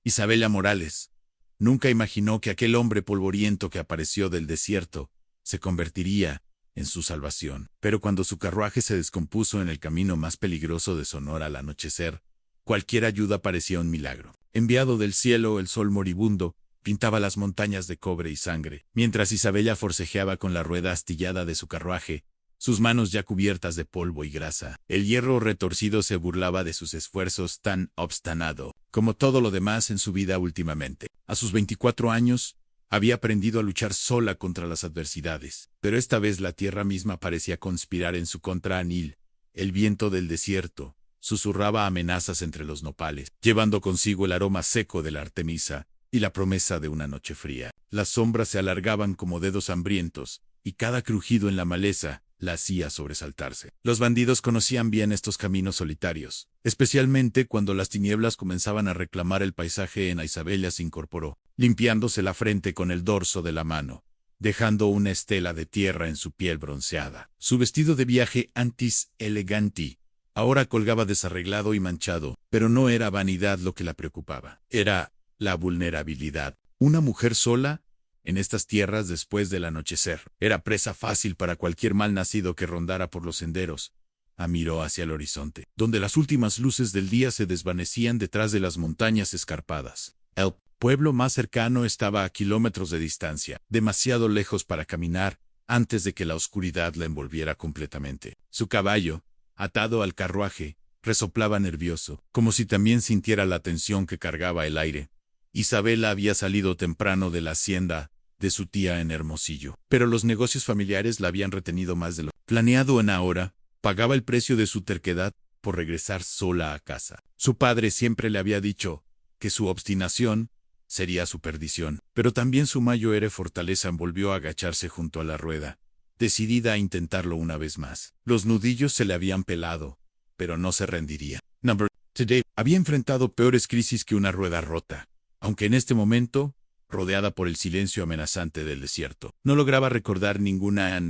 Isabela Morales nunca imaginó que aquel hombre polvoriento que apareció del desierto se convertiría en su salvación. Pero cuando su carruaje se descompuso en el camino más peligroso de Sonora al anochecer, cualquier ayuda parecía un milagro. Enviado del cielo, el sol moribundo pintaba las montañas de cobre y sangre, mientras Isabela forcejeaba con la rueda astillada de su carruaje, sus manos ya cubiertas de polvo y grasa. El hierro retorcido se burlaba de sus esfuerzos tan obstinado como todo lo demás en su vida últimamente. A sus 24 años, había aprendido a luchar sola contra las adversidades, pero esta vez la tierra misma parecía conspirar en su contra. Anil, el viento del desierto, susurraba amenazas entre los nopales, llevando consigo el aroma seco de la artemisa y la promesa de una noche fría. Las sombras se alargaban como dedos hambrientos, y cada crujido en la maleza la hacía sobresaltarse. Los bandidos conocían bien estos caminos solitarios, especialmente cuando las tinieblas comenzaban a reclamar el paisaje. Isabela se incorporó, limpiándose la frente con el dorso de la mano, dejando una estela de tierra en su piel bronceada. Su vestido de viaje antis eleganti ahora colgaba desarreglado y manchado, pero no era vanidad lo que la preocupaba. Era la vulnerabilidad. Una mujer sola en estas tierras después del anochecer era presa fácil para cualquier mal nacido que rondara por los senderos. Miró hacia el horizonte, donde las últimas luces del día se desvanecían detrás de las montañas escarpadas. El pueblo más cercano estaba a kilómetros de distancia, demasiado lejos para caminar antes de que la oscuridad la envolviera completamente. Su caballo, atado al carruaje, resoplaba nervioso, como si también sintiera la tensión que cargaba el aire. Isabela había salido temprano de la hacienda de su tía en Hermosillo, pero los negocios familiares la habían retenido más de lo planeado. Ahora pagaba el precio de su terquedad por regresar sola a casa. Su padre siempre le había dicho que su obstinación sería su perdición, pero también su mayor fortaleza. Volvió a agacharse junto a la rueda, decidida a intentarlo una vez más. Los nudillos se le habían pelado, pero no se rendiría. Today había enfrentado peores crisis que una rueda rota, aunque en este momento, rodeada por el silencio amenazante del desierto, no lograba recordar ninguna.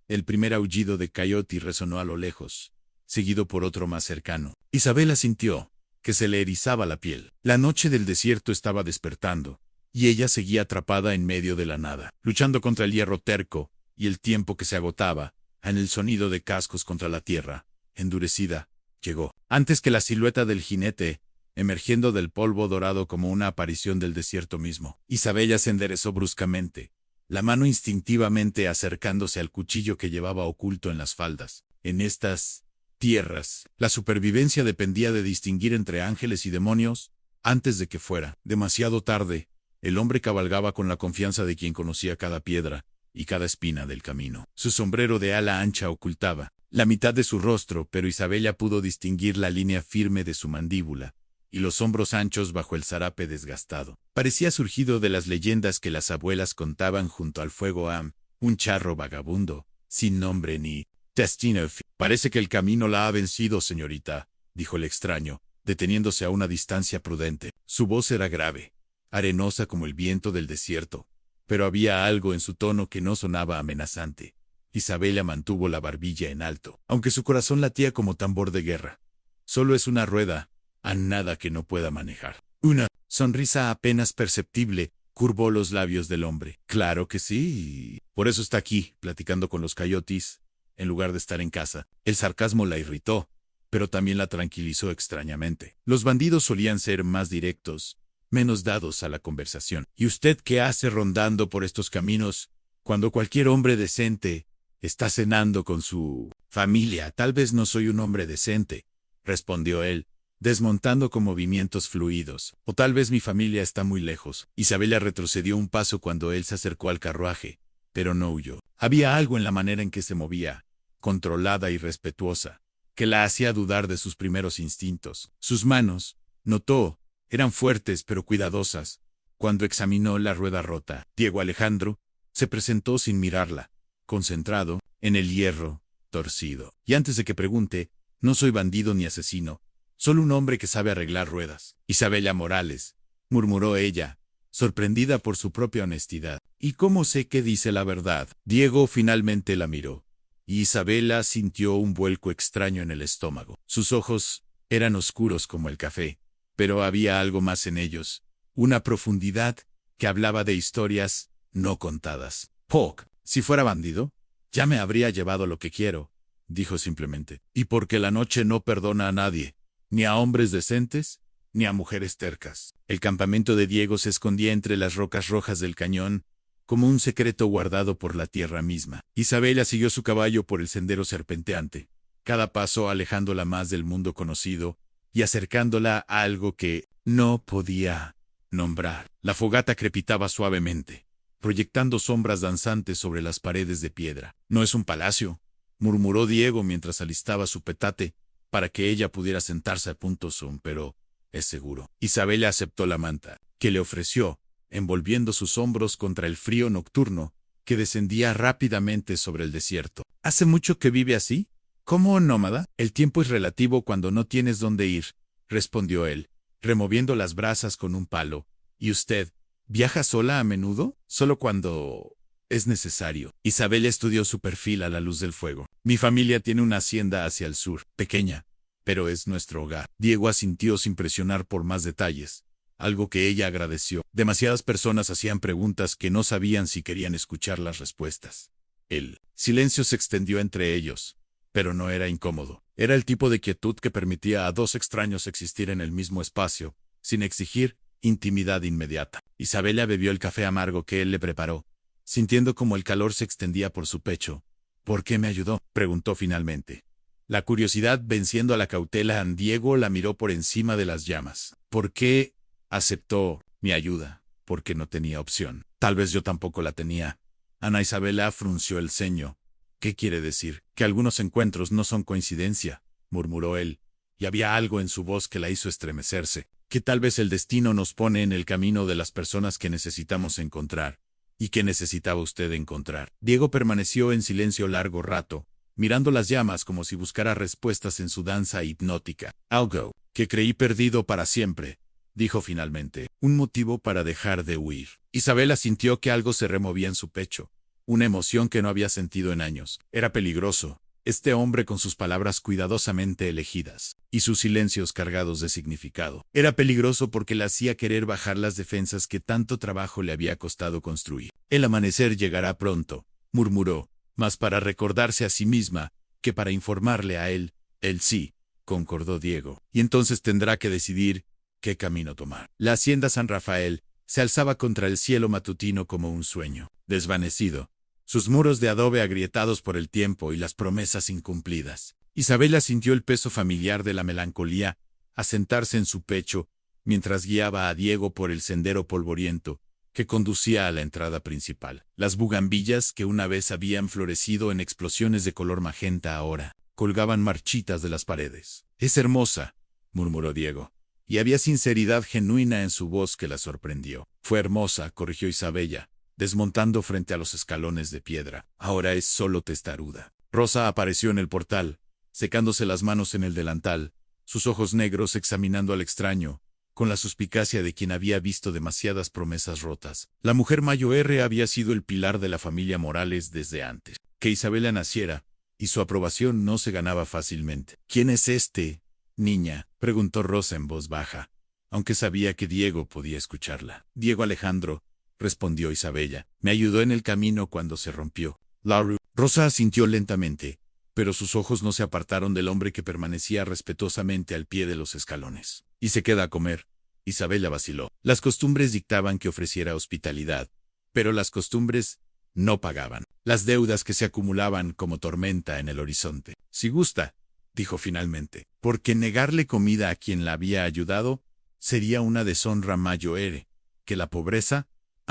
El primer aullido de coyote resonó a lo lejos, seguido por otro más cercano. Isabela sintió que se le erizaba la piel. La noche del desierto estaba despertando, y ella seguía atrapada en medio de la nada, luchando contra el hierro terco y el tiempo que se agotaba. En el sonido de cascos contra la tierra, endurecida, llegó, antes que la silueta del jinete, emergiendo del polvo dorado como una aparición del desierto mismo. Isabela se enderezó bruscamente, la mano instintivamente acercándose al cuchillo que llevaba oculto en las faldas. En estas tierras, la supervivencia dependía de distinguir entre ángeles y demonios antes de que fuera demasiado tarde. El hombre cabalgaba con la confianza de quien conocía cada piedra y cada espina del camino. Su sombrero de ala ancha ocultaba la mitad de su rostro, pero Isabela pudo distinguir la línea firme de su mandíbula y los hombros anchos bajo el zarape desgastado. Parecía surgido de las leyendas que las abuelas contaban junto al fuego. Un charro vagabundo, sin nombre ni destino. Parece que el camino la ha vencido, señorita, dijo el extraño, deteniéndose a una distancia prudente. Su voz era grave, arenosa como el viento del desierto, pero había algo en su tono que no sonaba amenazante. Isabela mantuvo la barbilla en alto, aunque su corazón latía como tambor de guerra. Solo es una rueda, a nada que no pueda manejar. Una sonrisa apenas perceptible curvó los labios del hombre. Claro que sí. Por eso está aquí, platicando con los coyotes, en lugar de estar en casa. El sarcasmo la irritó, pero también la tranquilizó extrañamente. Los bandidos solían ser más directos, menos dados a la conversación. ¿Y usted qué hace rondando por estos caminos, cuando cualquier hombre decente está cenando con su familia? Tal vez no soy un hombre decente, respondió él, desmontando con movimientos fluidos. O tal vez mi familia está muy lejos. Isabela retrocedió un paso cuando él se acercó al carruaje, pero no huyó. Había algo en la manera en que se movía, controlada y respetuosa, que la hacía dudar de sus primeros instintos. Sus manos, notó, eran fuertes pero cuidadosas. Cuando examinó la rueda rota, Diego Alejandro se presentó sin mirarla, concentrado en el hierro torcido. Y antes de que pregunte, no soy bandido ni asesino, solo un hombre que sabe arreglar ruedas. Isabela Morales, murmuró ella, sorprendida por su propia honestidad. ¿Y cómo sé que dice la verdad? Diego finalmente la miró, y Isabela sintió un vuelco extraño en el estómago. Sus ojos eran oscuros como el café, pero había algo más en ellos, una profundidad que hablaba de historias no contadas. Hawk, si fuera bandido, ya me habría llevado lo que quiero, dijo simplemente. Y porque la noche no perdona a nadie, ni a hombres decentes, ni a mujeres tercas. El campamento de Diego se escondía entre las rocas rojas del cañón, como un secreto guardado por la tierra misma. Isabela siguió su caballo por el sendero serpenteante, cada paso alejándola más del mundo conocido y acercándola a algo que no podía nombrar. La fogata crepitaba suavemente, proyectando sombras danzantes sobre las paredes de piedra. No es un palacio, murmuró Diego mientras alistaba su petate para que ella pudiera sentarse a punto son, pero es seguro. Isabela aceptó la manta que le ofreció, envolviendo sus hombros contra el frío nocturno que descendía rápidamente sobre el desierto. ¿Hace mucho que vive así? ¿Como nómada? El tiempo es relativo cuando no tienes dónde ir, respondió él, removiendo las brasas con un palo. ¿Y usted viaja sola a menudo? Solo cuando es necesario. Isabel estudió su perfil a la luz del fuego. Mi familia tiene una hacienda hacia el sur, pequeña, pero es nuestro hogar. Diego asintió sin presionar por más detalles, algo que ella agradeció. Demasiadas personas hacían preguntas que no sabían si querían escuchar las respuestas. El silencio se extendió entre ellos, pero no era incómodo. Era el tipo de quietud que permitía a dos extraños existir en el mismo espacio, sin exigir intimidad inmediata. Isabela bebió el café amargo que él le preparó, sintiendo como el calor se extendía por su pecho. ¿Por qué me ayudó?, preguntó finalmente. La curiosidad venciendo a la cautela, Diego la miró por encima de las llamas. ¿Por qué aceptó mi ayuda? Porque no tenía opción. Tal vez yo tampoco la tenía. Ana Isabela frunció el ceño. ¿Qué quiere decir? Que algunos encuentros no son coincidencia, murmuró él, y había algo en su voz que la hizo estremecerse. Que tal vez el destino nos pone en el camino de las personas que necesitamos encontrar. ¿Y qué necesitaba usted encontrar? Diego permaneció en silencio largo rato, mirando las llamas como si buscara respuestas en su danza hipnótica. Algo que creí perdido para siempre, dijo finalmente. Un motivo para dejar de huir. Isabela sintió que algo se removía en su pecho. Una emoción que no había sentido en años. Era peligroso, este hombre con sus palabras cuidadosamente elegidas, y sus silencios cargados de significado. Era peligroso porque le hacía querer bajar las defensas que tanto trabajo le había costado construir. El amanecer llegará pronto, murmuró, más para recordarse a sí misma que para informarle a él. Él sí, concordó Diego, y entonces tendrá que decidir qué camino tomar. La hacienda San Rafael se alzaba contra el cielo matutino como un sueño, desvanecido, sus muros de adobe agrietados por el tiempo y las promesas incumplidas. Isabela sintió el peso familiar de la melancolía asentarse en su pecho mientras guiaba a Diego por el sendero polvoriento que conducía a la entrada principal. Las bugambillas que una vez habían florecido en explosiones de color magenta ahora colgaban marchitas de las paredes. Es hermosa, murmuró Diego, y había sinceridad genuina en su voz que la sorprendió. Fue hermosa, corrigió Isabella, desmontando frente a los escalones de piedra. Ahora es solo testaruda. Rosa apareció en el portal, secándose las manos en el delantal, sus ojos negros examinando al extraño, con la suspicacia de quien había visto demasiadas promesas rotas. La mujer mayor había sido el pilar de la familia Morales desde antes que Isabela naciera, y su aprobación no se ganaba fácilmente. ¿Quién es este, niña?, preguntó Rosa en voz baja, aunque sabía que Diego podía escucharla. Diego Alejandro, respondió Isabella. Me ayudó en el camino cuando se rompió. Laura. Rosa asintió lentamente, pero sus ojos no se apartaron del hombre que permanecía respetuosamente al pie de los escalones. Y se queda a comer. Isabella vaciló. Las costumbres dictaban que ofreciera hospitalidad, pero las costumbres no pagaban. Las deudas que se acumulaban como tormenta en el horizonte. Si gusta, dijo finalmente, porque negarle comida a quien la había ayudado sería una deshonra mayor que la pobreza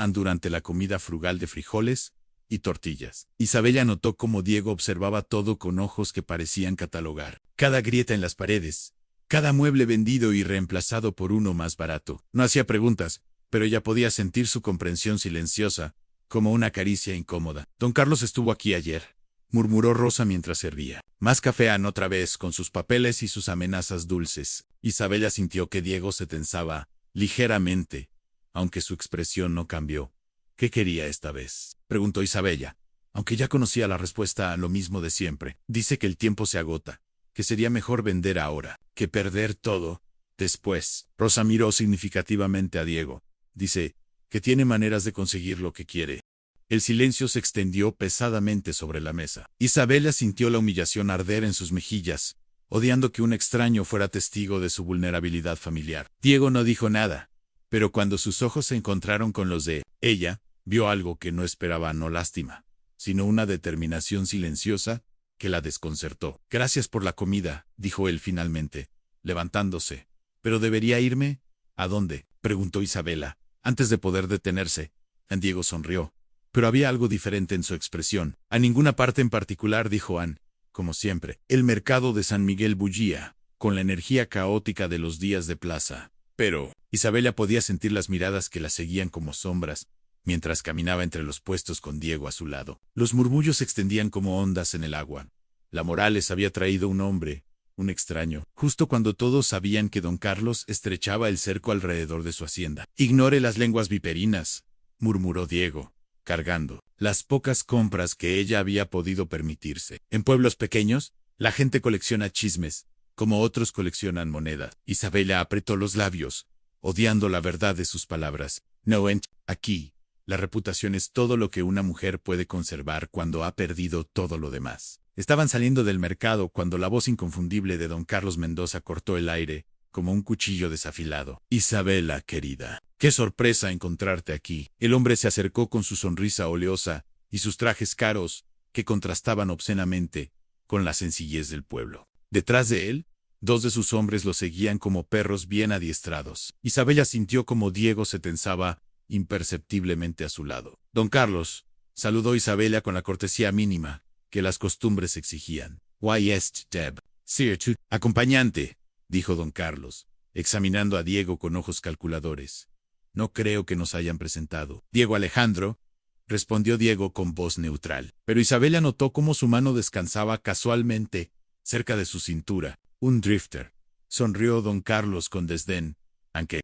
durante la comida frugal de frijoles y tortillas. Isabella notó cómo Diego observaba todo con ojos que parecían catalogar. Cada grieta en las paredes, cada mueble vendido y reemplazado por uno más barato. No hacía preguntas, pero ella podía sentir su comprensión silenciosa, como una caricia incómoda. Don Carlos estuvo aquí ayer, murmuró Rosa mientras servía. Más café otra vez con sus papeles y sus amenazas dulces. Isabella sintió que Diego se tensaba ligeramente, aunque su expresión no cambió. ¿Qué quería esta vez?, preguntó Isabella, aunque ya conocía la respuesta a lo mismo de siempre. Dice que el tiempo se agota, que sería mejor vender ahora, que perder todo después. Rosa miró significativamente a Diego. dice, que tiene maneras de conseguir lo que quiere. El silencio se extendió pesadamente sobre la mesa. Isabela sintió la humillación arder en sus mejillas, odiando que un extraño fuera testigo de su vulnerabilidad familiar. Diego no dijo nada, pero cuando sus ojos se encontraron con los de ella, vio algo que no esperaba, no lástima, sino una determinación silenciosa que la desconcertó. Gracias por la comida, dijo él finalmente, levantándose. ¿Pero debería irme? ¿A dónde?, preguntó Isabela, antes de poder detenerse. Diego sonrió, pero había algo diferente en su expresión. A ninguna parte en particular, dijo Anne, como siempre. El mercado de San Miguel bullía, con la energía caótica de los días de plaza. Pero Isabela podía sentir las miradas que la seguían como sombras, mientras caminaba entre los puestos con Diego a su lado. Los murmullos se extendían como ondas en el agua. La Morales había traído un hombre, un extraño, justo cuando todos sabían que don Carlos estrechaba el cerco alrededor de su hacienda. Ignore las lenguas viperinas, murmuró Diego, cargando las pocas compras que ella había podido permitirse. En pueblos pequeños, la gente colecciona chismes, como otros coleccionan monedas. Isabela apretó los labios, odiando la verdad de sus palabras. No, aquí, la reputación es todo lo que una mujer puede conservar cuando ha perdido todo lo demás. Estaban saliendo del mercado cuando la voz inconfundible de don Carlos Mendoza cortó el aire, como un cuchillo desafilado. Isabela, querida, qué sorpresa encontrarte aquí. El hombre se acercó con su sonrisa oleosa y sus trajes caros, que contrastaban obscenamente con la sencillez del pueblo. Detrás de él, dos de sus hombres lo seguían como perros bien adiestrados. Isabela sintió como Diego se tensaba imperceptiblemente a su lado. Don Carlos, saludó Isabela con la cortesía mínima que las costumbres exigían. Why est Deb? Sir, tu acompañante, dijo don Carlos, examinando a Diego con ojos calculadores. No creo que nos hayan presentado. Diego Alejandro, respondió Diego con voz neutral. Pero Isabela notó cómo su mano descansaba casualmente cerca de su cintura. Un drifter. Sonrió don Carlos con desdén, aunque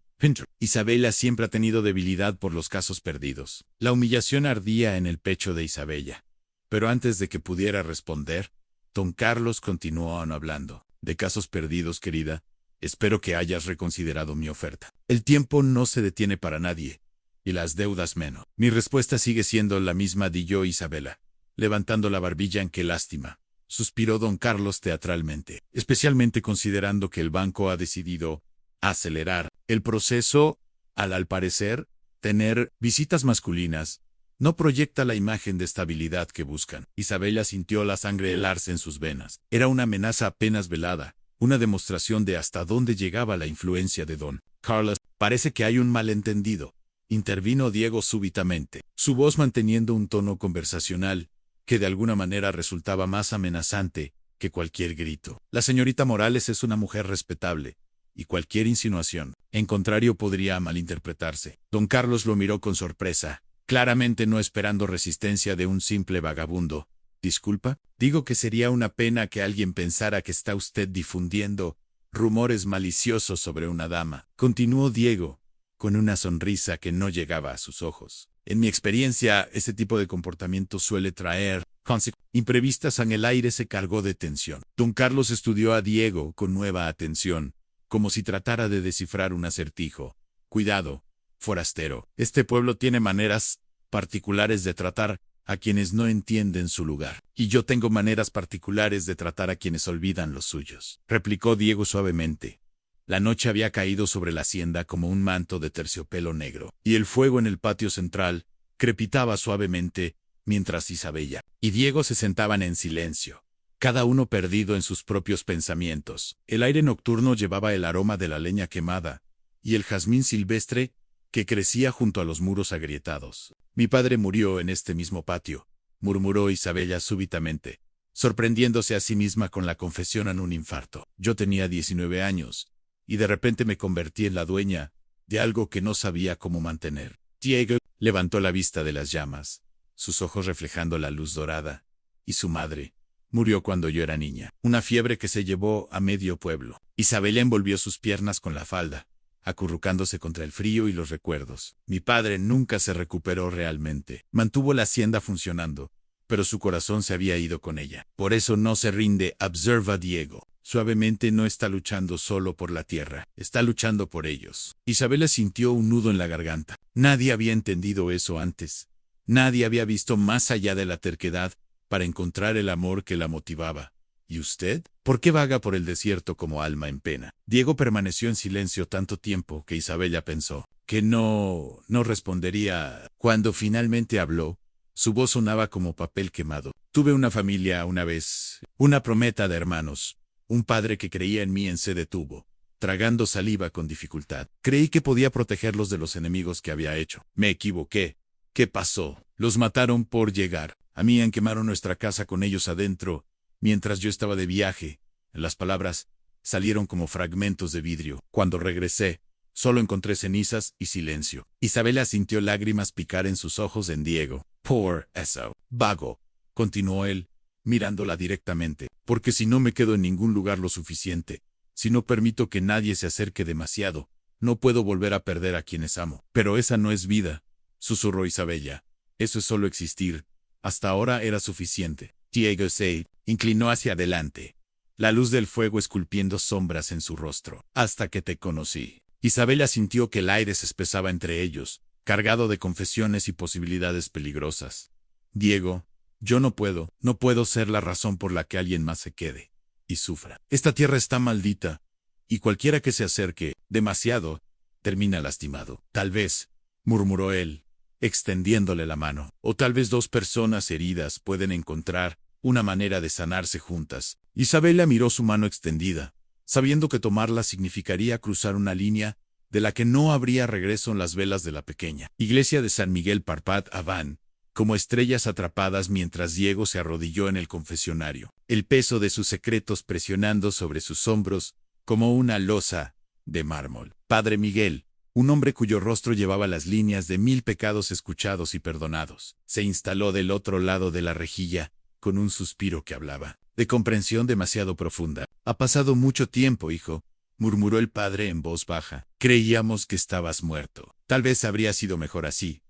Isabela siempre ha tenido debilidad por los casos perdidos. La humillación ardía en el pecho de Isabela. Pero antes de que pudiera responder, don Carlos continuó hablando. De casos perdidos, querida, espero que hayas reconsiderado mi oferta. El tiempo no se detiene para nadie, y las deudas menos. Mi respuesta sigue siendo la misma, dijo Isabela, levantando la barbilla. En qué lástima, suspiró don Carlos teatralmente, especialmente considerando que el banco ha decidido acelerar el proceso. Al parecer, tener visitas masculinas no proyecta la imagen de estabilidad que buscan. Isabela sintió la sangre helarse en sus venas. Era una amenaza apenas velada, una demostración de hasta dónde llegaba la influencia de don Carlos. Parece que hay un malentendido, intervino Diego súbitamente, su voz manteniendo un tono conversacional que de alguna manera resultaba más amenazante que cualquier grito. La señorita Morales es una mujer respetable, y cualquier insinuación, en contrario, podría malinterpretarse. Don Carlos lo miró con sorpresa, claramente no esperando resistencia de un simple vagabundo. Disculpa, digo que sería una pena que alguien pensara que está usted difundiendo rumores maliciosos sobre una dama, continuó Diego, con una sonrisa que no llegaba a sus ojos. En mi experiencia, ese tipo de comportamiento suele traer consecuencias imprevistas. En el aire se cargó de tensión. Don Carlos estudió a Diego con nueva atención, como si tratara de descifrar un acertijo. Cuidado, forastero. Este pueblo tiene maneras particulares de tratar a quienes no entienden su lugar. Y yo tengo maneras particulares de tratar a quienes olvidan los suyos, replicó Diego suavemente. La noche había caído sobre la hacienda como un manto de terciopelo negro, y el fuego en el patio central crepitaba suavemente mientras Isabela y Diego se sentaban en silencio, cada uno perdido en sus propios pensamientos. El aire nocturno llevaba el aroma de la leña quemada y el jazmín silvestre que crecía junto a los muros agrietados. Mi padre murió en este mismo patio, murmuró Isabela súbitamente, sorprendiéndose a sí misma con la confesión en un infarto. Yo tenía 19 años, y de repente me convertí en la dueña de algo que no sabía cómo mantener. Diego levantó la vista de las llamas, sus ojos reflejando la luz dorada, y su madre murió cuando yo era niña. Una fiebre que se llevó a medio pueblo. Isabela envolvió sus piernas con la falda, acurrucándose contra el frío y los recuerdos. Mi padre nunca se recuperó realmente. Mantuvo la hacienda funcionando, pero su corazón se había ido con ella. Por eso no se rinde, observa Diego. suavemente, no está luchando solo por la tierra, está luchando por ellos. Isabela sintió un nudo en la garganta. Nadie había entendido eso antes. Nadie había visto más allá de la terquedad para encontrar el amor que la motivaba. ¿Y usted? ¿Por qué vaga por el desierto como alma en pena? Diego permaneció en silencio tanto tiempo que Isabela pensó que no respondería. Cuando finalmente habló, su voz sonaba como papel quemado. Tuve una familia una vez, una promesa de hermanos. Un padre que creía en mí se detuvo, tragando saliva con dificultad. Creí que podía protegerlos de los enemigos que había hecho. Me equivoqué. ¿Qué pasó? Los mataron por llegar. A mí quemaron nuestra casa con ellos adentro. Mientras yo estaba de viaje, las palabras salieron como fragmentos de vidrio. Cuando regresé, solo encontré cenizas y silencio. Isabela sintió lágrimas picar en sus ojos en Diego. Por eso, vago, continuó él, mirándola directamente, porque si no me quedo en ningún lugar lo suficiente, si no permito que nadie se acerque demasiado, no puedo volver a perder a quienes amo. Pero esa no es vida, susurró Isabela. Eso es solo existir. Hasta ahora era suficiente. Diego se inclinó hacia adelante, la luz del fuego esculpiendo sombras en su rostro. Hasta que te conocí. Isabela sintió que el aire se espesaba entre ellos, cargado de confesiones y posibilidades peligrosas. Diego, yo no puedo ser la razón por la que alguien más se quede y sufra. Esta tierra está maldita, y cualquiera que se acerque demasiado termina lastimado. Tal vez, murmuró él, extendiéndole la mano, o tal vez dos personas heridas pueden encontrar una manera de sanarse juntas. Isabela miró su mano extendida, sabiendo que tomarla significaría cruzar una línea de la que no habría regreso en las velas de la pequeña iglesia de San Miguel Parpat Aván, como estrellas atrapadas mientras Diego se arrodilló en el confesionario, el peso de sus secretos presionando sobre sus hombros como una losa de mármol. Padre Miguel, un hombre cuyo rostro llevaba las líneas de 1000 pecados escuchados y perdonados, se instaló del otro lado de la rejilla, con un suspiro que hablaba de comprensión demasiado profunda. Ha pasado mucho tiempo, hijo, murmuró el padre en voz baja. Creíamos que estabas muerto. Tal vez habría sido mejor así,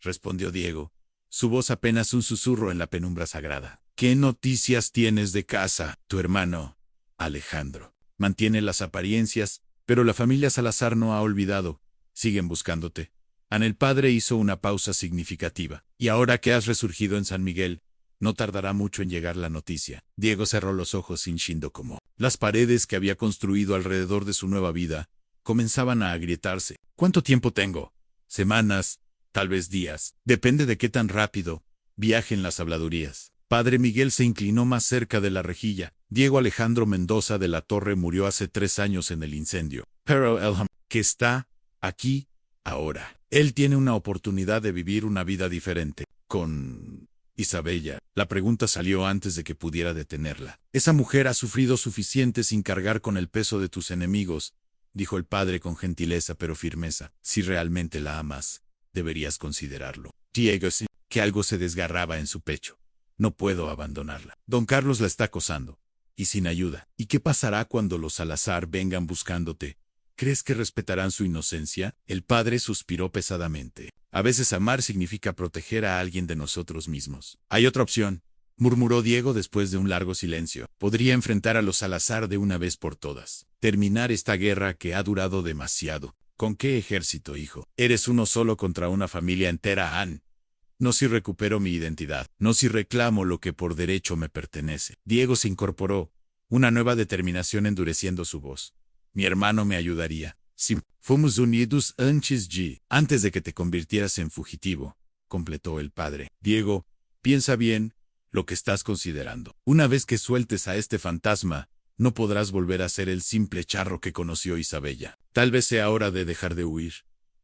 respondió Diego, su voz apenas un susurro en la penumbra sagrada. ¿Qué noticias tienes de casa? Tu hermano, Alejandro, mantiene las apariencias, pero la familia Salazar no ha olvidado. Siguen buscándote. El padre hizo una pausa significativa. Y ahora que has resurgido en San Miguel, no tardará mucho en llegar la noticia. Diego cerró los ojos hinchiendo como las paredes que había construido alrededor de su nueva vida comenzaban a agrietarse. ¿Cuánto tiempo tengo? Semanas, tal vez días. Depende de qué tan rápido viajen las habladurías. Padre Miguel se inclinó más cerca de la rejilla. Diego Alejandro Mendoza de la Torre murió hace 3 años en el incendio. Pero Elham, que está aquí ahora. Él tiene una oportunidad de vivir una vida diferente. Con Isabela. La pregunta salió antes de que pudiera detenerla. Esa mujer ha sufrido suficiente sin cargar con el peso de tus enemigos, dijo el padre con gentileza pero firmeza. Si realmente la amas, deberías considerarlo. Diego, sí, que algo se desgarraba en su pecho. No puedo abandonarla. Don Carlos la está acosando. Y sin ayuda. ¿Y qué pasará cuando los Salazar vengan buscándote? ¿Crees que respetarán su inocencia? El padre suspiró pesadamente. A veces amar significa proteger a alguien de nosotros mismos. Hay otra opción, murmuró Diego después de un largo silencio. Podría enfrentar a los Salazar de una vez por todas. Terminar esta guerra que ha durado demasiado. ¿Con qué ejército, hijo? Eres uno solo contra una familia entera, Ann. No si recupero mi identidad. No si reclamo lo que por derecho me pertenece. Diego se incorporó, una nueva determinación endureciendo su voz. Mi hermano me ayudaría. Si fuimos unidos antes de que te convirtieras en fugitivo, completó el padre. Diego, piensa bien lo que estás considerando. Una vez que sueltes a este fantasma, no podrás volver a ser el simple charro que conoció Isabela. Tal vez sea hora de dejar de huir,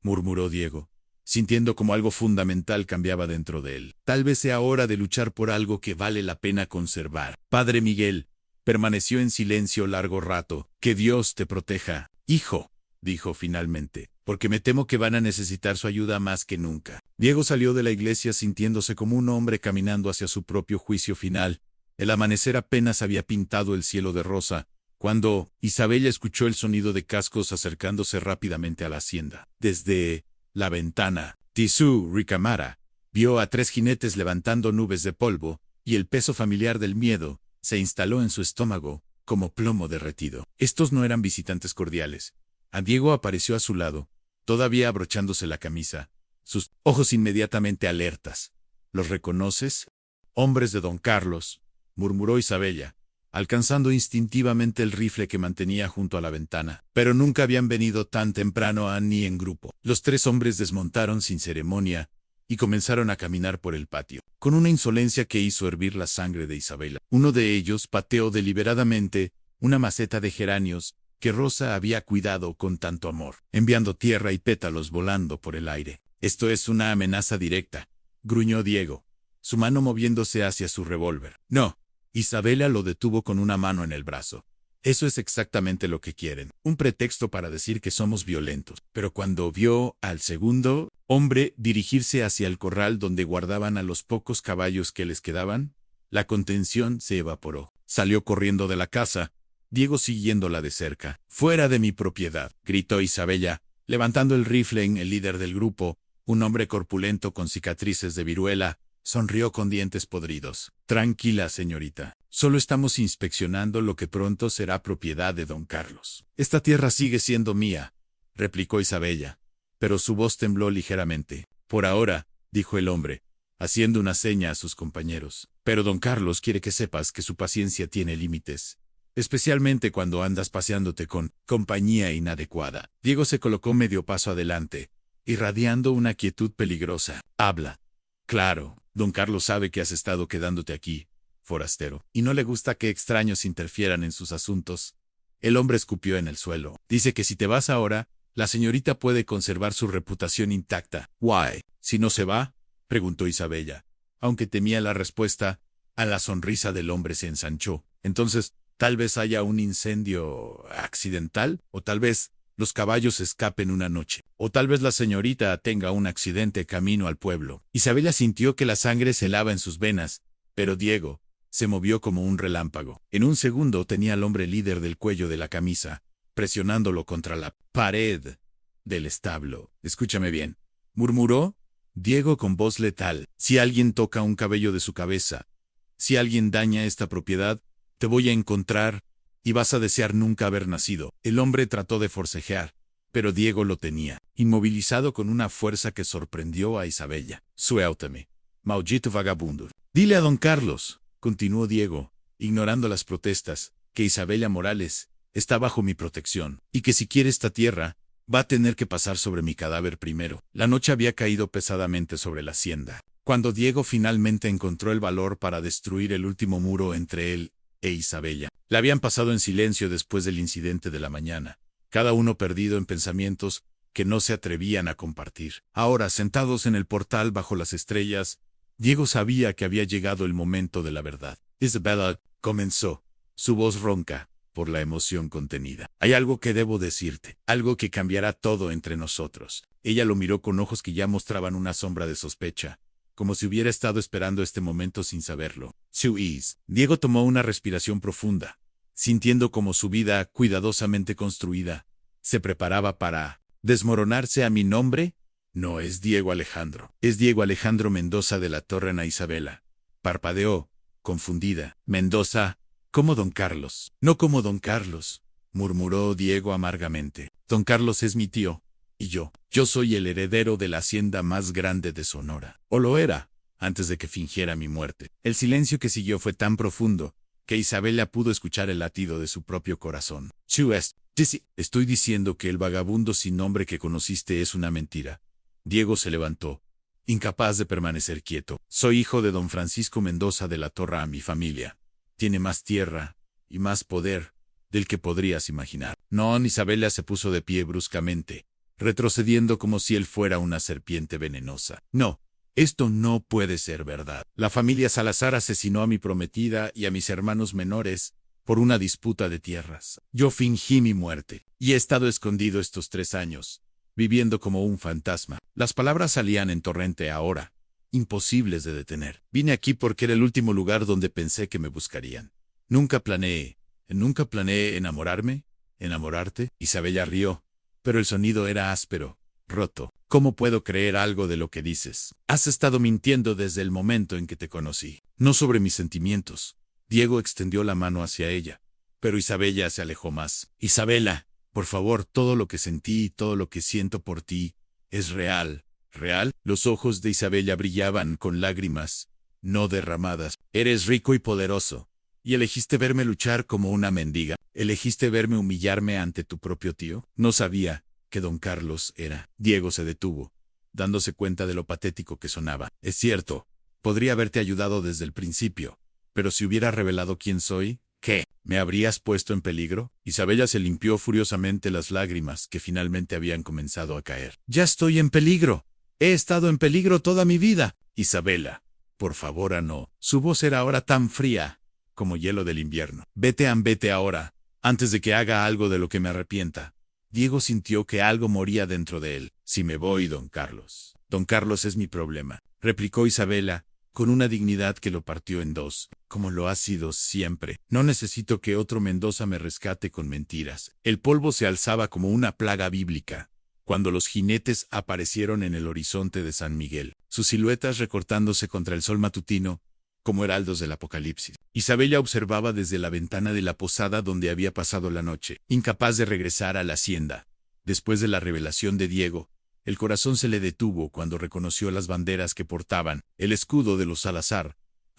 murmuró Diego, sintiendo como algo fundamental cambiaba dentro de él. Tal vez sea hora de luchar por algo que vale la pena conservar. Padre Miguel permaneció en silencio largo rato. Que Dios te proteja, hijo, dijo finalmente, porque me temo que van a necesitar su ayuda más que nunca. Diego salió de la iglesia sintiéndose como un hombre caminando hacia su propio juicio final. El amanecer apenas había pintado el cielo de rosa, cuando Isabela escuchó el sonido de cascos acercándose rápidamente a la hacienda. Desde la ventana, su recámara, vio a 3 jinetes levantando nubes de polvo, y el peso familiar del miedo se instaló en su estómago, como plomo derretido. Estos no eran visitantes cordiales. A Diego apareció a su lado, todavía abrochándose la camisa, sus ojos inmediatamente alertas. ¿Los reconoces? Hombres de don Carlos, murmuró Isabella, alcanzando instintivamente el rifle que mantenía junto a la ventana. Pero nunca habían venido tan temprano ni en grupo. Los tres hombres desmontaron sin ceremonia y comenzaron a caminar por el patio, con una insolencia que hizo hervir la sangre de Isabella. Uno de ellos pateó deliberadamente una maceta de geranios que Rosa había cuidado con tanto amor, enviando tierra y pétalos volando por el aire. Esto es una amenaza directa, gruñó Diego, su mano moviéndose hacia su revólver. No. Isabella lo detuvo con una mano en el brazo. Eso es exactamente lo que quieren, un pretexto para decir que somos violentos. Pero cuando vio al segundo hombre dirigirse hacia el corral donde guardaban a los pocos caballos que les quedaban, la contención se evaporó. Salió corriendo de la casa, Diego siguiéndola de cerca. «Fuera de mi propiedad», gritó Isabella, levantando el rifle en el líder del grupo, un hombre corpulento con cicatrices de viruela. Sonrió con dientes podridos. «Tranquila, señorita. Solo estamos inspeccionando lo que pronto será propiedad de don Carlos». «Esta tierra sigue siendo mía», replicó Isabella, pero su voz tembló ligeramente. «Por ahora», dijo el hombre, haciendo una seña a sus compañeros. «Pero don Carlos quiere que sepas que su paciencia tiene límites, especialmente cuando andas paseándote con compañía inadecuada». Diego se colocó medio paso adelante, irradiando una quietud peligrosa. «Habla». «Claro, don Carlos sabe que has estado quedándote aquí, forastero, y no le gusta que extraños interfieran en sus asuntos». El hombre escupió en el suelo. «Dice que si te vas ahora, la señorita puede conservar su reputación intacta». «Why? ¿Si no se va?», preguntó Isabella. Aunque temía la respuesta, a la sonrisa del hombre se ensanchó. «Entonces, tal vez haya un incendio accidental, o tal vez los caballos escapen una noche. O tal vez la señorita tenga un accidente camino al pueblo». Isabella sintió que la sangre se helaba en sus venas, pero Diego se movió como un relámpago. En un segundo tenía al hombre líder del cuello de la camisa, presionándolo contra la pared del establo. «Escúchame bien», murmuró Diego con voz letal. «Si alguien toca un cabello de su cabeza, si alguien daña esta propiedad, te voy a encontrar y vas a desear nunca haber nacido». El hombre trató de forcejear, pero Diego lo tenía, inmovilizado con una fuerza que sorprendió a Isabella. «Suéltame, maldito vagabundo». «Dile a don Carlos», continuó Diego, ignorando las protestas, «que Isabella Morales está bajo mi protección, y que si quiere esta tierra, va a tener que pasar sobre mi cadáver primero». La noche había caído pesadamente sobre la hacienda, cuando Diego finalmente encontró el valor para destruir el último muro entre él e Isabella. La habían pasado en silencio después del incidente de la mañana, cada uno perdido en pensamientos que no se atrevían a compartir. Ahora, sentados en el portal bajo las estrellas, Diego sabía que había llegado el momento de la verdad. «Isabella», comenzó, su voz ronca por la emoción contenida. «Hay algo que debo decirte, algo que cambiará todo entre nosotros». Ella lo miró con ojos que ya mostraban una sombra de sospecha, como si hubiera estado esperando este momento sin saberlo. «Suís». Diego tomó una respiración profunda, sintiendo como su vida, cuidadosamente construida, se preparaba para desmoronarse. «¿A mi nombre?» «No es Diego Alejandro. Es Diego Alejandro Mendoza de la Torre». Ana Isabela parpadeó, confundida. «Mendoza, como don Carlos». «No como don Carlos», murmuró Diego amargamente. «Don Carlos es mi tío, y yo soy el heredero de la hacienda más grande de Sonora. O lo era, antes de que fingiera mi muerte». El silencio que siguió fue tan profundo que Isabella pudo escuchar el latido de su propio corazón. «Estoy diciendo que el vagabundo sin nombre que conociste es una mentira». Diego se levantó, incapaz de permanecer quieto. «Soy hijo de don Francisco Mendoza de la Torre. A mi familia tiene más tierra y más poder del que podrías imaginar». «No». Isabella se puso de pie bruscamente, retrocediendo como si él fuera una serpiente venenosa. «No, esto no puede ser verdad. La familia Salazar asesinó a mi prometida y a mis hermanos menores por una disputa de tierras. Yo fingí mi muerte y he estado escondido estos 3 años, viviendo como un fantasma». Las palabras salían en torrente ahora, imposibles de detener. «Vine aquí porque era el último lugar donde pensé que me buscarían. Nunca planeé enamorarme, enamorarte». Isabella rió, pero el sonido era áspero, roto. «¿Cómo puedo creer algo de lo que dices? Has estado mintiendo desde el momento en que te conocí». «No sobre mis sentimientos». Diego extendió la mano hacia ella, pero Isabella se alejó más. Isabela, por favor, todo lo que sentí y todo lo que siento por ti es real. ¿Real? Los ojos de Isabella brillaban con lágrimas, no derramadas. Eres rico y poderoso. ¿Y elegiste verme luchar como una mendiga? ¿Elegiste verme humillarme ante tu propio tío? No sabía que don Carlos era. Diego se detuvo, dándose cuenta de lo patético que sonaba. Es cierto, podría haberte ayudado desde el principio, pero si hubiera revelado quién soy, ¿qué? ¿Me habrías puesto en peligro? Isabella se limpió furiosamente las lágrimas que finalmente habían comenzado a caer. Ya estoy en peligro. He estado en peligro toda mi vida. Isabela, por favor, no. Su voz era ahora tan fría como hielo del invierno. Vete ahora, antes de que haga algo de lo que me arrepienta. Diego sintió que algo moría dentro de él. Si me voy, don Carlos. Don Carlos es mi problema, replicó Isabela, con una dignidad que lo partió en dos, como lo ha sido siempre. No necesito que otro Mendoza me rescate con mentiras. El polvo se alzaba como una plaga bíblica cuando los jinetes aparecieron en el horizonte de San Miguel, sus siluetas recortándose contra el sol matutino, como heraldos del apocalipsis. Isabella observaba desde la ventana de la posada donde había pasado la noche, incapaz de regresar a la hacienda. Después de la revelación de Diego, el corazón se le detuvo cuando reconoció las banderas que portaban, el escudo de los Salazar,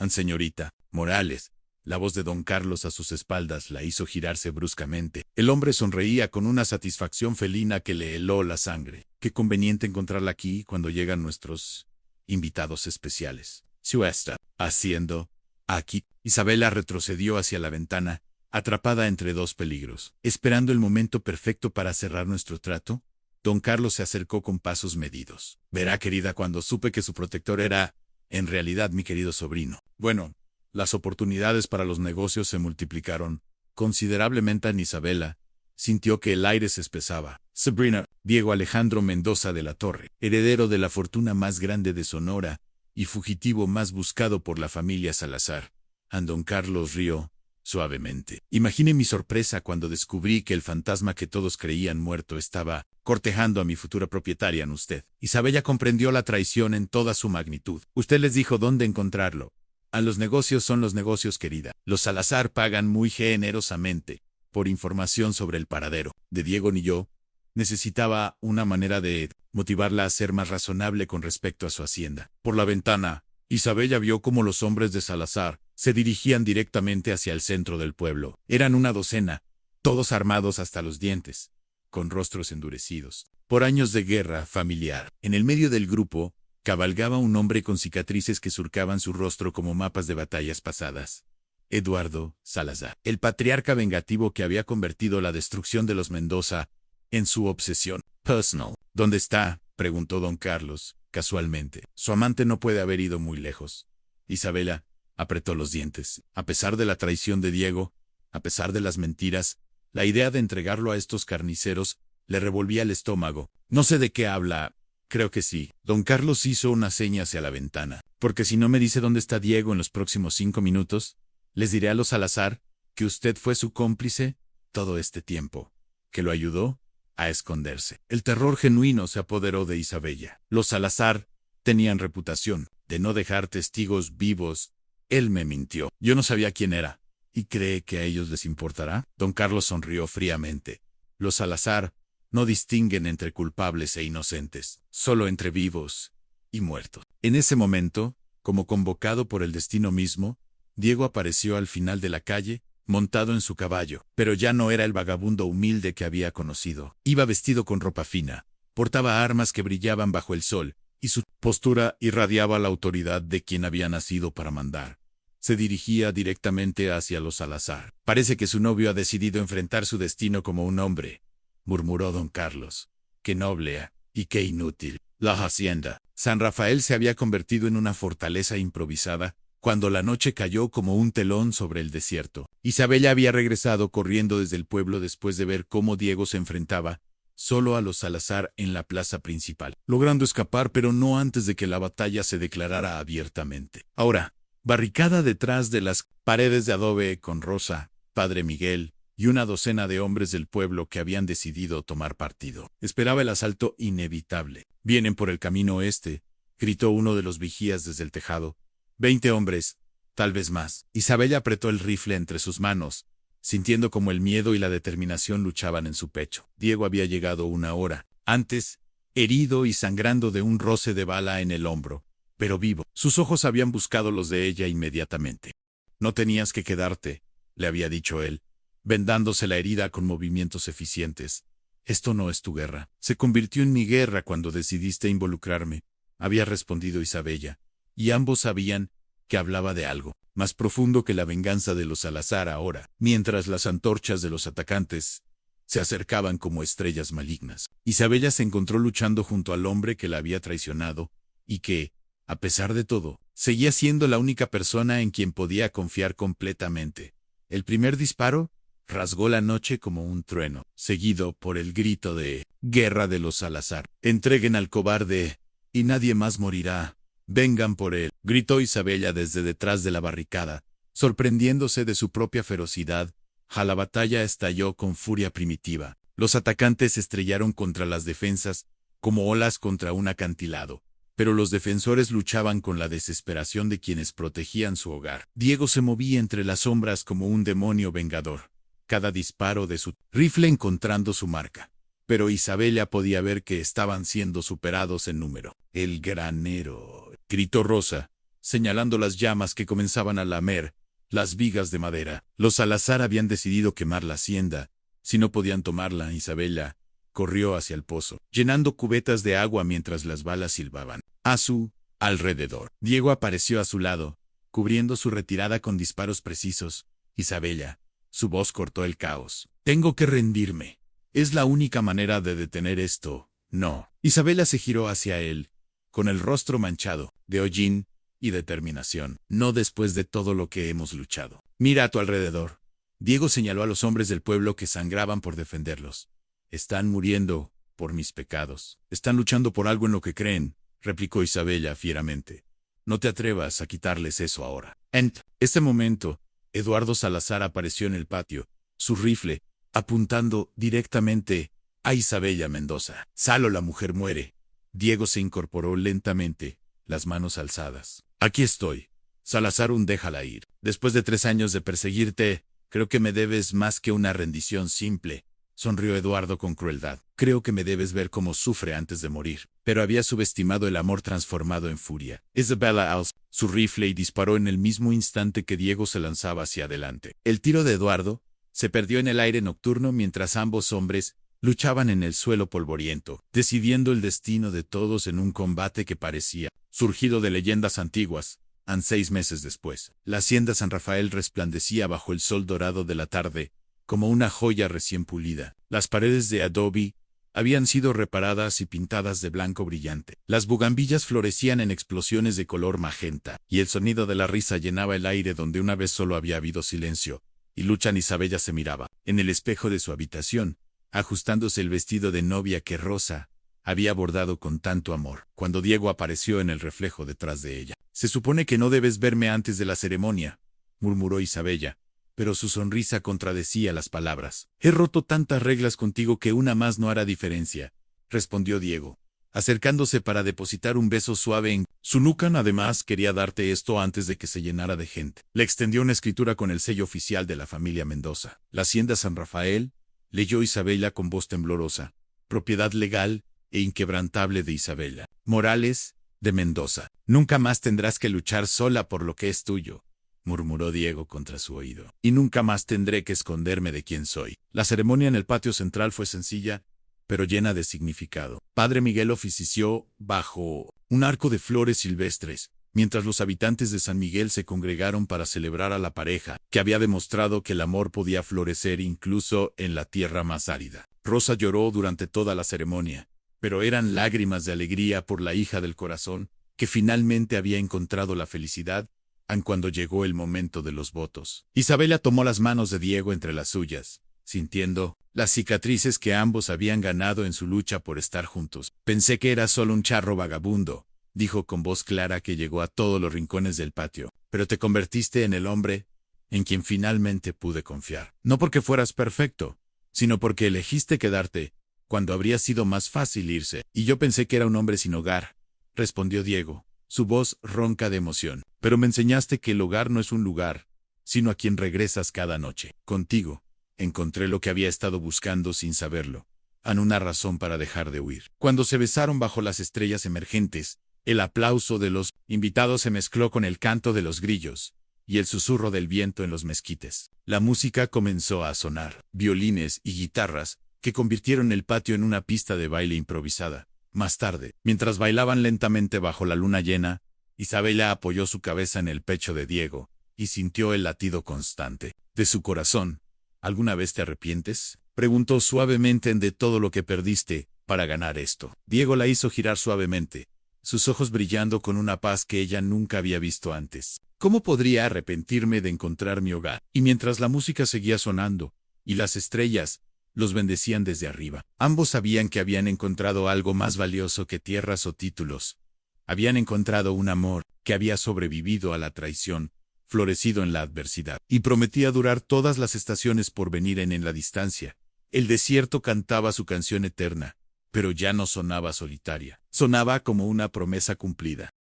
señorita Morales. La voz de don Carlos a sus espaldas la hizo girarse bruscamente. El hombre sonreía con una satisfacción felina que le heló la sangre. Qué conveniente encontrarla aquí cuando llegan nuestros invitados especiales. ¿Qué está haciendo aquí? Isabela retrocedió hacia la ventana, atrapada entre dos peligros. Esperando el momento perfecto para cerrar nuestro trato, don Carlos se acercó con pasos medidos. Verá, querida, cuando supe que su protector era, en realidad, mi querido sobrino. Bueno, las oportunidades para los negocios se multiplicaron considerablemente en Isabela. Sintió que el aire se espesaba. Sabrina, Diego Alejandro Mendoza de la Torre, heredero de la fortuna más grande de Sonora y fugitivo más buscado por la familia Salazar. Don Carlos rió suavemente. Imagine mi sorpresa cuando descubrí que el fantasma que todos creían muerto estaba cortejando a mi futura propietaria en usted. Isabella comprendió la traición en toda su magnitud. Usted les dijo dónde encontrarlo. A los negocios son los negocios, querida. Los Salazar pagan muy generosamente por información sobre el paradero de Diego ni yo. Necesitaba una manera de motivarla a ser más razonable con respecto a su hacienda. Por la ventana, Isabella vio cómo los hombres de Salazar se dirigían directamente hacia el centro del pueblo. Eran una docena, todos armados hasta los dientes, con rostros endurecidos por años de guerra familiar. En el medio del grupo cabalgaba un hombre con cicatrices que surcaban su rostro como mapas de batallas pasadas. Eduardo Salazar, el patriarca vengativo que había convertido la destrucción de los Mendoza en su obsesión personal. ¿Dónde está?, preguntó don Carlos, casualmente. Su amante no puede haber ido muy lejos. Isabela apretó los dientes. A pesar de la traición de Diego, a pesar de las mentiras, la idea de entregarlo a estos carniceros le revolvía el estómago. No sé de qué habla. Creo que sí. Don Carlos hizo una seña hacia la ventana. Porque si no me dice dónde está Diego en los próximos 5 minutos, les diré a los Salazar que usted fue su cómplice todo este tiempo, que lo ayudó a esconderse. El terror genuino se apoderó de Isabella. Los Salazar tenían reputación de no dejar testigos vivos. Él me mintió. Yo no sabía quién era. ¿Y cree que a ellos les importará? Don Carlos sonrió fríamente. Los Salazar no distinguen entre culpables e inocentes, solo entre vivos y muertos. En ese momento, como convocado por el destino mismo, Diego apareció al final de la calle, montado en su caballo, pero ya no era el vagabundo humilde que había conocido. Iba vestido con ropa fina, portaba armas que brillaban bajo el sol, y su postura irradiaba la autoridad de quien había nacido para mandar. Se dirigía directamente hacia los Salazar. Parece que su novio ha decidido enfrentar su destino como un hombre, murmuró don Carlos. Qué noble y qué inútil. La hacienda San Rafael se había convertido en una fortaleza improvisada cuando la noche cayó como un telón sobre el desierto. Isabella había regresado corriendo desde el pueblo después de ver cómo Diego se enfrentaba solo a los Salazar en la plaza principal, logrando escapar pero no antes de que la batalla se declarara abiertamente. Ahora, barricada detrás de las paredes de adobe con Rosa, Padre Miguel y una docena de hombres del pueblo que habían decidido tomar partido, esperaba el asalto inevitable. Vienen por el camino este, gritó uno de los vigías desde el tejado. 20 hombres, tal vez más. Isabella apretó el rifle entre sus manos, sintiendo como el miedo y la determinación luchaban en su pecho. Diego había llegado 1 hora antes, herido y sangrando de un roce de bala en el hombro, pero vivo. Sus ojos habían buscado los de ella inmediatamente. No tenías que quedarte, le había dicho él, vendándose la herida con movimientos eficientes. Esto no es tu guerra. Se convirtió en mi guerra cuando decidiste involucrarme, había respondido Isabella, y ambos sabían que hablaba de algo más profundo que la venganza de los Salazar ahora, mientras las antorchas de los atacantes se acercaban como estrellas malignas. Isabella se encontró luchando junto al hombre que la había traicionado, y que, a pesar de todo, seguía siendo la única persona en quien podía confiar completamente. El primer disparo rasgó la noche como un trueno, seguido por el grito de «Guerra de los Salazar. Entreguen al cobarde, y nadie más morirá. Vengan por él», gritó Isabella desde detrás de la barricada, sorprendiéndose de su propia ferocidad. La batalla estalló con furia primitiva. Los atacantes estrellaron contra las defensas, como olas contra un acantilado, pero los defensores luchaban con la desesperación de quienes protegían su hogar. Diego se movía entre las sombras como un demonio vengador, cada disparo de su rifle encontrando su marca. Pero Isabella podía ver que estaban siendo superados en número. «El granero», gritó Rosa, señalando las llamas que comenzaban a lamer las vigas de madera. Los Salazar habían decidido quemar la hacienda. Si no podían tomarla, Isabella corrió hacia el pozo, llenando cubetas de agua mientras las balas silbaban a su alrededor. Diego apareció a su lado, cubriendo su retirada con disparos precisos. «Isabella», su voz cortó el caos. «Tengo que rendirme. Es la única manera de detener esto». «No». Isabella se giró hacia él, con el rostro manchado de hollín y determinación. «No después de todo lo que hemos luchado. Mira a tu alrededor». Diego señaló a los hombres del pueblo que sangraban por defenderlos. «Están muriendo por mis pecados. Están luchando por algo en lo que creen», replicó Isabella fieramente. «No te atrevas a quitarles eso ahora». En este momento, Eduardo Salazar apareció en el patio, su rifle apuntando directamente a Isabella Mendoza. «Salo, la mujer muere». Diego se incorporó lentamente, las manos alzadas. «Aquí estoy. Salazar, déjala ir. Después de 3 años de perseguirte, creo que me debes más que una rendición simple», sonrió Eduardo con crueldad. «Creo que me debes ver cómo sufre antes de morir». Pero había subestimado el amor transformado en furia. Isabella alzó su rifle y disparó en el mismo instante que Diego se lanzaba hacia adelante. El tiro de Eduardo se perdió en el aire nocturno mientras ambos hombres luchaban en el suelo polvoriento, decidiendo el destino de todos en un combate que parecía surgido de leyendas antiguas. 6 meses después, la hacienda San Rafael resplandecía bajo el sol dorado de la tarde, como una joya recién pulida. Las paredes de adobe habían sido reparadas y pintadas de blanco brillante. Las bugambillas florecían en explosiones de color magenta, y el sonido de la risa llenaba el aire donde una vez solo había habido silencio. Y Luchan Isabella se miraba en el espejo de su habitación, ajustándose el vestido de novia que Rosa había bordado con tanto amor, cuando Diego apareció en el reflejo detrás de ella. «Se supone que no debes verme antes de la ceremonia», murmuró Isabella, pero su sonrisa contradecía las palabras. «He roto tantas reglas contigo que una más no hará diferencia», respondió Diego, acercándose para depositar un beso suave en su nuca. «Además, quería darte esto antes de que se llenara de gente». Le extendió una escritura con el sello oficial de la familia Mendoza. «La hacienda San Rafael», leyó Isabella con voz temblorosa, «propiedad legal e inquebrantable de Isabella Morales de Mendoza. Nunca más tendrás que luchar sola por lo que es tuyo», murmuró Diego contra su oído. «Y nunca más tendré que esconderme de quién soy». La ceremonia en el patio central fue sencilla, pero llena de significado. Padre Miguel ofició bajo un arco de flores silvestres, mientras los habitantes de San Miguel se congregaron para celebrar a la pareja, que había demostrado que el amor podía florecer incluso en la tierra más árida. Rosa lloró durante toda la ceremonia, pero eran lágrimas de alegría por la hija del corazón, que finalmente había encontrado la felicidad, aun cuando llegó el momento de los votos. Isabella tomó las manos de Diego entre las suyas, sintiendo las cicatrices que ambos habían ganado en su lucha por estar juntos. «Pensé que era solo un charro vagabundo», dijo con voz clara que llegó a todos los rincones del patio, «pero te convertiste en el hombre en quien finalmente pude confiar. No porque fueras perfecto, sino porque elegiste quedarte cuando habría sido más fácil irse. Y yo pensé que era un hombre sin hogar», respondió Diego, su voz ronca de emoción. «Pero me enseñaste que el hogar no es un lugar, sino a quien regresas cada noche. Contigo, encontré lo que había estado buscando sin saberlo. Han una razón para dejar de huir. Cuando se besaron bajo las estrellas emergentes, el aplauso de los invitados se mezcló con el canto de los grillos y el susurro del viento en los mezquites. La música comenzó a sonar, violines y guitarras, que convirtieron el patio en una pista de baile improvisada. Más tarde, mientras bailaban lentamente bajo la luna llena, Isabela apoyó su cabeza en el pecho de Diego y sintió el latido constante de su corazón. ¿Alguna vez te arrepientes?, preguntó suavemente de todo lo que perdiste para ganar esto. Diego la hizo girar suavemente, sus ojos brillando con una paz que ella nunca había visto antes. ¿Cómo podría arrepentirme de encontrar mi hogar? Y mientras la música seguía sonando, y las estrellas los bendecían desde arriba, ambos sabían que habían encontrado algo más valioso que tierras o títulos. Habían encontrado un amor que había sobrevivido a la traición, florecido en la adversidad, y prometía durar todas las estaciones por venir en la distancia. El desierto cantaba su canción eterna, pero ya no sonaba solitaria. Sonaba como una promesa cumplida.